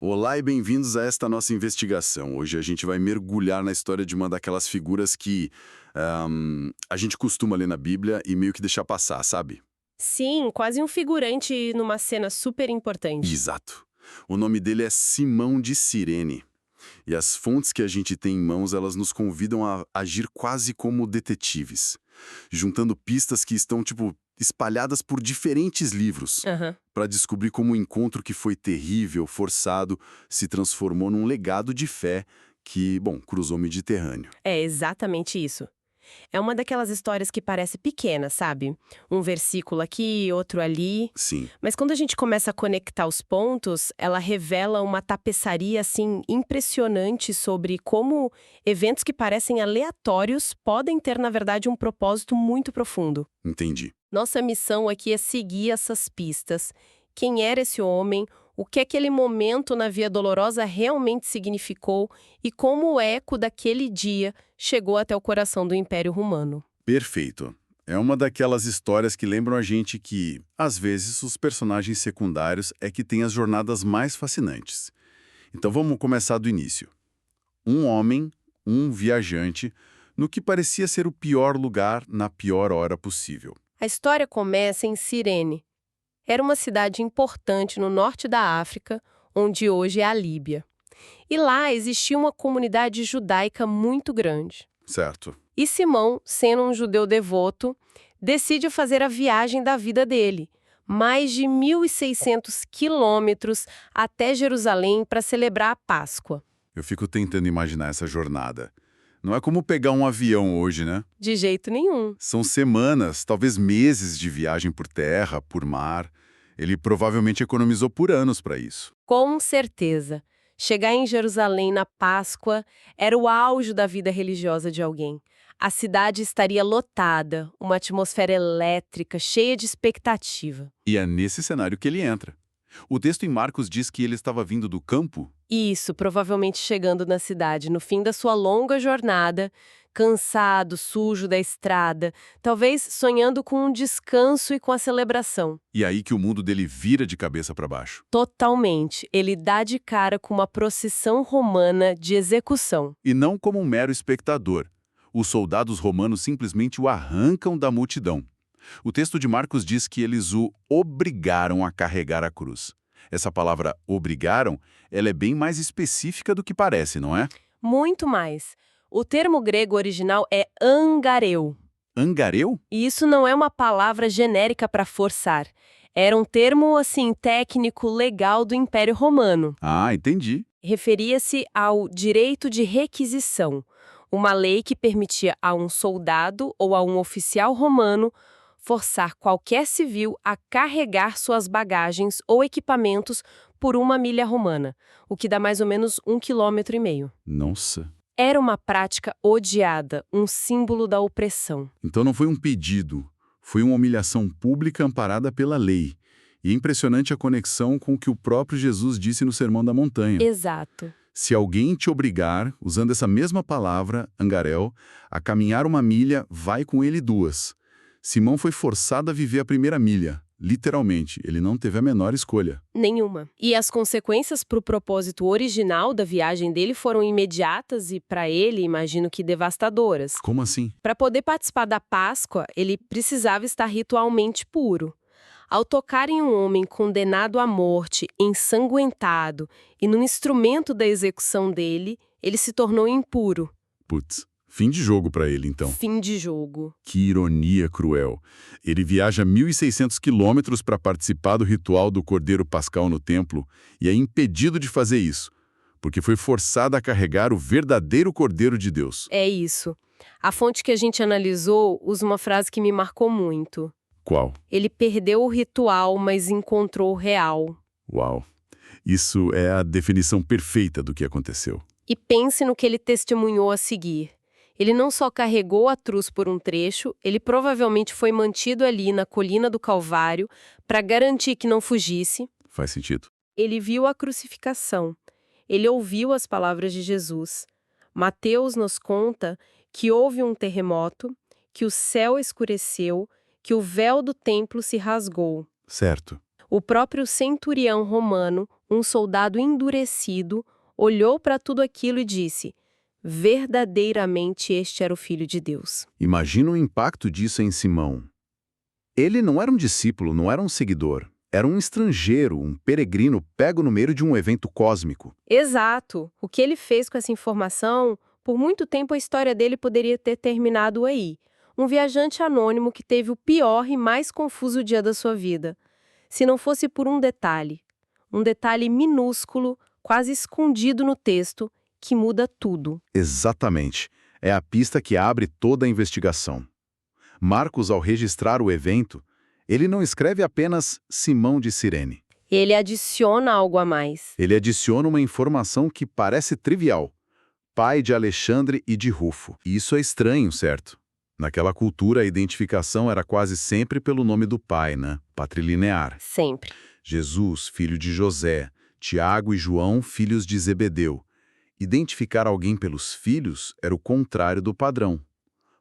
Olá e bem-vindos a esta nossa investigação. Hoje a gente vai mergulhar na história de uma daquelas figuras que a gente costuma ler na Bíblia e meio que deixar passar, sabe? Sim, quase um figurante numa cena super importante. Exato. O nome dele é Simão de Cirene. E as fontes que a gente tem em mãos, elas nos convidam a agir quase como detetives, juntando pistas que estão, espalhadas por diferentes livros, Aham. para descobrir como um encontro que foi terrível, forçado, se transformou num legado de fé que, bom, cruzou o Mediterrâneo. É exatamente isso. É uma daquelas histórias que parece pequena, sabe? Um versículo aqui, outro ali. Sim, Mas quando a gente começa a conectar os pontos, ela revela uma tapeçaria, assim, impressionante sobre como eventos que parecem aleatórios podem ter, na verdade, um propósito muito profundo. entendi. Nossa missão aqui é seguir essas pistas. Quem era esse homem? O que aquele momento na Via Dolorosa realmente significou e como o eco daquele dia chegou até o coração do Império Romano. Perfeito. É uma daquelas histórias que lembram a gente que, às vezes, os personagens secundários é que têm as jornadas mais fascinantes. Então vamos começar do início. Um homem, um viajante, no que parecia ser o pior lugar na pior hora possível. A história começa em Cirene. Era uma cidade importante no norte da África, onde hoje é a Líbia. E lá existia uma comunidade judaica muito grande. Certo. E Simão, sendo um judeu devoto, decide fazer a viagem da vida dele, mais de 1.600 quilômetros até Jerusalém para celebrar a Páscoa. Eu fico tentando imaginar essa jornada. Não é como pegar um avião hoje, né? De jeito nenhum. São semanas, talvez meses de viagem por terra, por mar. Ele provavelmente economizou por anos para isso. Com certeza. Chegar em Jerusalém na Páscoa era o auge da vida religiosa de alguém. A cidade estaria lotada, uma atmosfera elétrica, cheia de expectativa. E é nesse cenário que ele entra. O texto em Marcos diz que ele estava vindo do campo. Isso, provavelmente chegando na cidade no fim da sua longa jornada, cansado, sujo da estrada, talvez sonhando com um descanso e com a celebração. E é aí que o mundo dele vira de cabeça para baixo. Totalmente, ele dá de cara com uma procissão romana de execução. E não como um mero espectador. Os soldados romanos simplesmente o arrancam da multidão. O texto de Marcos diz que eles o obrigaram a carregar a cruz. Essa palavra obrigaram, ela é bem mais específica do que parece, não é? Muito mais. O termo grego original é angareu. Angareu? E isso não é uma palavra genérica para forçar. Era um termo, assim, técnico, legal do Império Romano. Ah, entendi. Referia-se ao direito de requisição, uma lei que permitia a um soldado ou a um oficial romano forçar qualquer civil a carregar suas bagagens ou equipamentos por 1 milha romana, o que dá mais ou menos 1,5 km. Nossa. Era uma prática odiada, um símbolo da opressão. Então não foi um pedido, foi uma humilhação pública amparada pela lei. E é impressionante a conexão com o que o próprio Jesus disse no Sermão da Montanha. Exato. Se alguém te obrigar, usando essa mesma palavra, angarel, a caminhar 1 milha, vai com ele 2. Simão foi forçado a viver a primeira milha. Literalmente, ele não teve a menor escolha. Nenhuma. E as consequências para o propósito original da viagem dele foram imediatas e, para ele, imagino que devastadoras. Como assim? Para poder participar da Páscoa, ele precisava estar ritualmente puro. Ao tocar em um homem condenado à morte, ensanguentado, e no instrumento da execução dele, ele se tornou impuro. Putz, fim de jogo para ele, então. Fim de jogo. Que ironia cruel. Ele viaja 1.600 quilômetros para participar do ritual do Cordeiro Pascal no templo e é impedido de fazer isso, porque foi forçado a carregar o verdadeiro Cordeiro de Deus. É isso. A fonte que a gente analisou usa uma frase que me marcou muito. Qual? Ele perdeu o ritual, mas encontrou o real. Uau. Isso é a definição perfeita do que aconteceu. E pense no que ele testemunhou a seguir. Ele não só carregou a cruz por um trecho, ele provavelmente foi mantido ali na colina do Calvário para garantir que não fugisse. Faz sentido? Ele viu a crucificação. Ele ouviu as palavras de Jesus. Mateus nos conta que houve um terremoto, que o céu escureceu, que o véu do templo se rasgou. Certo. O próprio centurião romano, um soldado endurecido, olhou para tudo aquilo e disse: verdadeiramente este era o Filho de Deus. Imagina o impacto disso em Simão. Ele não era um discípulo, não era um seguidor. Era um estrangeiro, um peregrino pego no meio de um evento cósmico. Exato. O que ele fez com essa informação, por muito tempo a história dele poderia ter terminado aí. Um viajante anônimo que teve o pior e mais confuso dia da sua vida. Se não fosse por um detalhe minúsculo, quase escondido no texto, que muda tudo. Exatamente. É a pista que abre toda a investigação. Marcos, ao registrar o evento, ele não escreve apenas Simão de Cirene. Ele adiciona algo a mais. Ele adiciona uma informação que parece trivial. Pai de Alexandre e de Rufo. E isso é estranho, certo? Naquela cultura, a identificação era quase sempre pelo nome do pai, né? Patrilinear. Sempre. Jesus, filho de José, Tiago e João, filhos de Zebedeu. Identificar alguém pelos filhos era o contrário do padrão.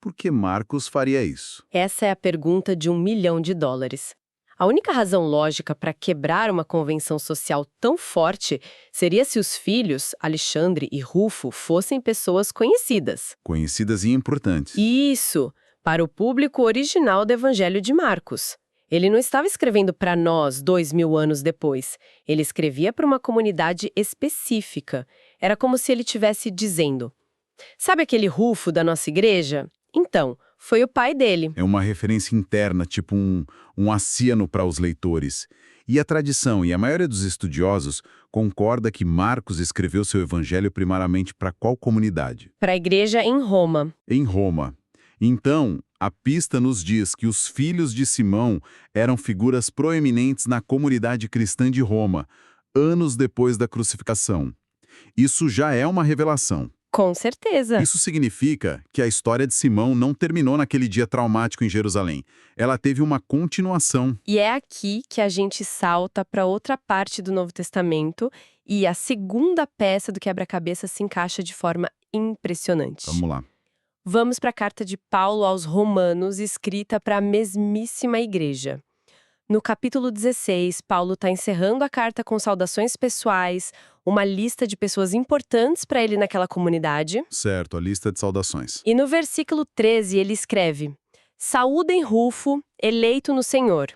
Por que Marcos faria isso? Essa é a pergunta de $1 milhão. A única razão lógica para quebrar uma convenção social tão forte seria se os filhos, Alexandre e Rufo, fossem pessoas conhecidas. Conhecidas e importantes. Isso, para o público original do Evangelho de Marcos. Ele não estava escrevendo para nós 2000 anos depois. Ele escrevia para uma comunidade específica. Era como se ele estivesse dizendo: sabe aquele Rufo da nossa igreja? Então, foi o pai dele. É uma referência interna, tipo um aceno para os leitores. E a tradição, e a maioria dos estudiosos, concorda que Marcos escreveu seu evangelho primariamente para qual comunidade? Para a igreja em Roma. Em Roma. Então, a pista nos diz que os filhos de Simão eram figuras proeminentes na comunidade cristã de Roma, anos depois da crucificação. Isso já é uma revelação. Com certeza. Isso significa que a história de Simão não terminou naquele dia traumático em Jerusalém. Ela teve uma continuação. E é aqui que a gente salta para outra parte do Novo Testamento e a segunda peça do quebra-cabeça se encaixa de forma impressionante. Vamos lá. Vamos para a carta de Paulo aos Romanos, escrita para a mesmíssima igreja. No capítulo 16, Paulo está encerrando a carta com saudações pessoais, uma lista de pessoas importantes para ele naquela comunidade. Certo, a lista de saudações. E no versículo 13 ele escreve: saúdem Rufo, eleito no Senhor,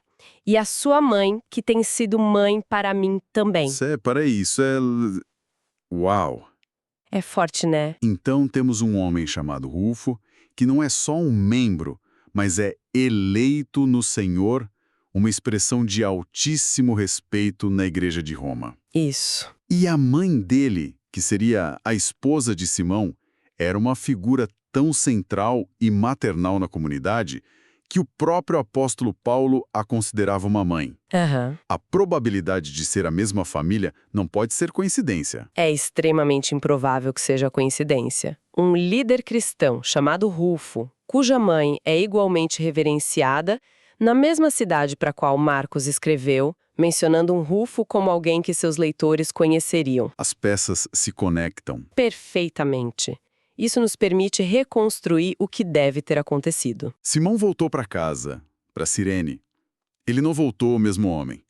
e a sua mãe, que tem sido mãe para mim também. Peraí, isso é... Uau! É forte, né? Então temos um homem chamado Rufo, que não é só um membro, mas é eleito no Senhor, uma expressão de altíssimo respeito na Igreja de Roma. Isso. E a mãe dele, que seria a esposa de Simão, era uma figura tão central e maternal na comunidade que o próprio apóstolo Paulo a considerava uma mãe. A probabilidade de ser a mesma família não pode ser coincidência. É extremamente improvável que seja coincidência. Um líder cristão chamado Rufo, cuja mãe é igualmente reverenciada, na mesma cidade para a qual Marcos escreveu, mencionando um Rufo como alguém que seus leitores conheceriam. As peças se conectam. Perfeitamente. Isso nos permite reconstruir o que deve ter acontecido. Simão voltou para casa, para Cirene. Ele não voltou o mesmo homem.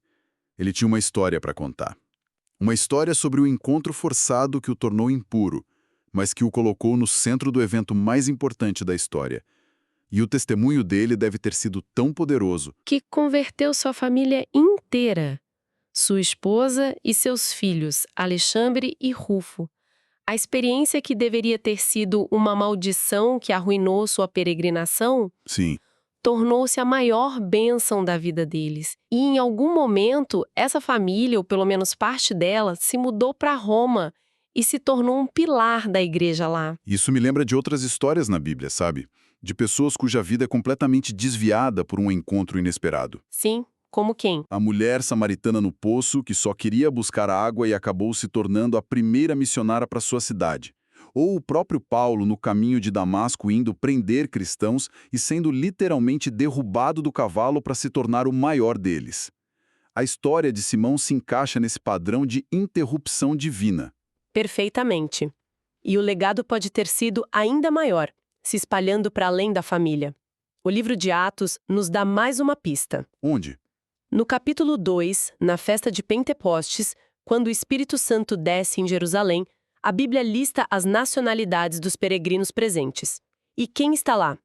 Ele tinha uma história para contar. Uma história sobre o encontro forçado que o tornou impuro, mas que o colocou no centro do evento mais importante da história. E o testemunho dele deve ter sido tão poderoso que converteu sua família inteira. Sua esposa e seus filhos, Alexandre e Rufo. A experiência que deveria ter sido uma maldição que arruinou sua peregrinação, Sim. tornou-se a maior bênção da vida deles. E em algum momento, essa família, ou pelo menos parte dela, se mudou para Roma e se tornou um pilar da igreja lá. Isso me lembra de outras histórias na Bíblia, sabe? De pessoas cuja vida é completamente desviada por um encontro inesperado. Sim, como quem? A mulher samaritana no poço, que só queria buscar água e acabou se tornando a primeira missionária para sua cidade. Ou o próprio Paulo no caminho de Damasco indo prender cristãos e sendo literalmente derrubado do cavalo para se tornar o maior deles. A história de Simão se encaixa nesse padrão de interrupção divina. Perfeitamente. E o legado pode ter sido ainda maior, se espalhando para além da família. O livro de Atos nos dá mais uma pista. Onde? No capítulo 2, na festa de Pentecostes, Quando o Espírito Santo desce em Jerusalém, a Bíblia lista as nacionalidades dos peregrinos presentes. E quem está lá?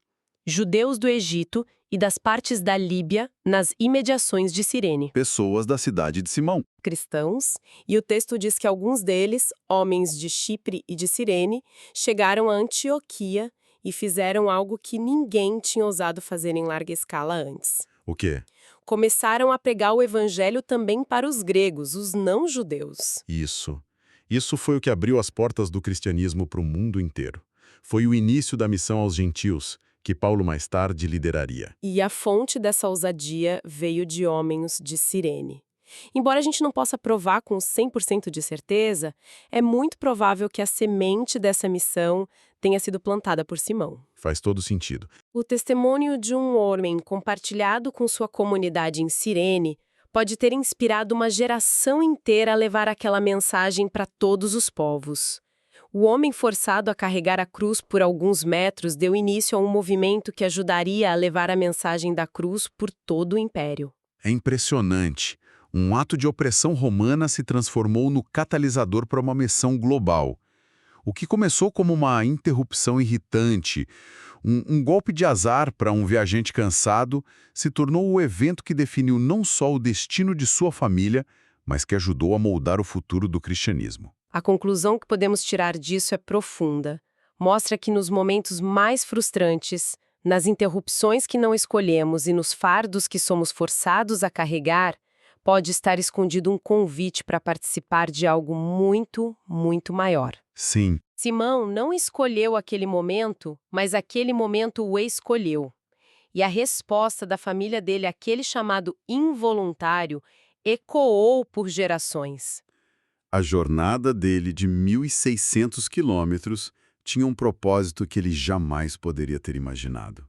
Judeus do Egito e das partes da Líbia, nas imediações de Cirene. Pessoas da cidade de Simão. Cristãos, e o texto diz que alguns deles, homens de Chipre e de Cirene, chegaram a Antioquia e fizeram algo que ninguém tinha ousado fazer em larga escala antes. O quê? Começaram a pregar o evangelho também para os gregos, os não-judeus. Isso foi o que abriu as portas do cristianismo para o mundo inteiro. Foi o início da missão aos gentios, que Paulo mais tarde lideraria. E a fonte dessa ousadia veio de homens de Cirene. Embora a gente não possa provar com 100% de certeza, é muito provável que a semente dessa missão tenha sido plantada por Simão. Faz todo sentido. O testemunho de um homem compartilhado com sua comunidade em Cirene pode ter inspirado uma geração inteira a levar aquela mensagem para todos os povos. O homem forçado a carregar a cruz por alguns metros deu início a um movimento que ajudaria a levar a mensagem da cruz por todo o império. É impressionante. Um ato de opressão romana se transformou no catalisador para uma missão global. O que começou como uma interrupção irritante, um golpe de azar para um viajante cansado, se tornou o evento que definiu não só o destino de sua família, mas que ajudou a moldar o futuro do cristianismo. A conclusão que podemos tirar disso é profunda. Mostra que nos momentos mais frustrantes, nas interrupções que não escolhemos e nos fardos que somos forçados a carregar, pode estar escondido um convite para participar de algo muito, muito maior. Sim. Simão não escolheu aquele momento, mas aquele momento o escolheu. E a resposta da família dele àquele chamado involuntário ecoou por gerações. A jornada dele de 1.600 quilômetros tinha um propósito que ele jamais poderia ter imaginado.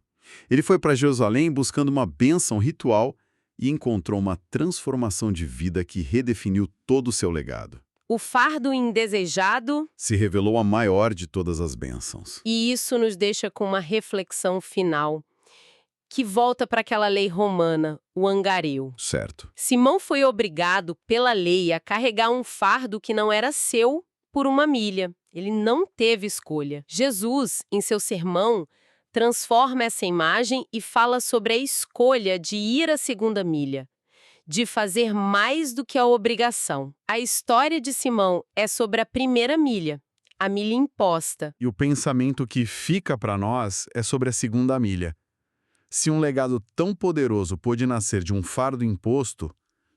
Ele foi para Jerusalém buscando uma bênção ritual e encontrou uma transformação de vida que redefiniu todo o seu legado. O fardo indesejado, Se revelou a maior de todas as bênçãos. e isso nos deixa com uma reflexão final, que volta para aquela lei romana, o angareu. Certo. Simão foi obrigado pela lei a carregar um fardo que não era seu por uma milha. Ele não teve escolha. Jesus, em seu sermão, transforma essa imagem e fala sobre a escolha de ir a segunda milha, de fazer mais do que a obrigação. A história de Simão é sobre a primeira milha, a milha imposta. E o pensamento que fica para nós é sobre a segunda milha. Se um legado tão poderoso pôde nascer de um fardo imposto,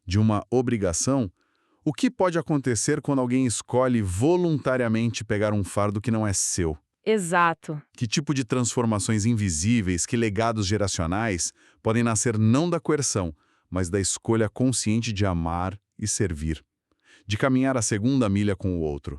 de uma obrigação, o que pode acontecer quando alguém escolhe voluntariamente pegar um fardo que não é seu? Exato. Que tipo de transformações invisíveis, que legados geracionais podem nascer não da coerção, mas da escolha consciente de amar e servir, de caminhar a segunda milha com o outro?